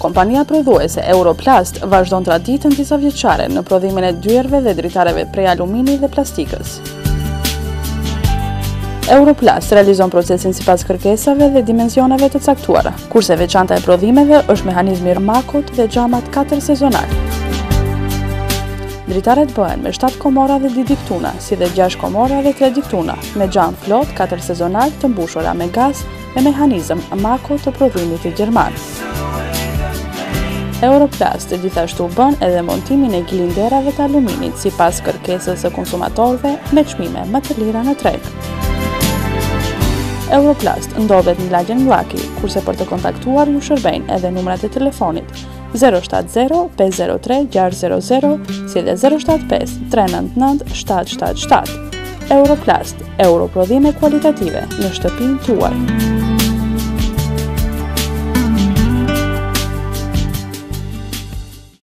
kompania prodhuese Europlast vazhdon traditën disavjeçare në prodhimin e dyerve dhe dritareve prej alumini dhe plastikës. Europlast realizon procesin sipas kërkesave dhe dimensioneve të caktuara, kurse veçanta e prodhimeve është mehanizmi makot dhe xhamat 4 sezonal. Dritaret bëhen me 7 komora dhe 2 diktuna, si dhe 6 komora dhe 3 diktuna, me xham flot 4 sezonal të mbushura me gaz me mehanizëm mako të prodhimit të gjerman. Europlast gjithashtu bën edhe montimin e gilinderave të aluminit sipas kërkesës së konsumatorëve me çmime më të lira në treg. Europlast ndodhet në lagjen Mllaki, kurse për të kontaktuar ju shërbejnë edhe numrat e telefonit 070 503 600 si dhe 075 399 777. Europlast, europrodhime kualitative në shtëpinë tuaj.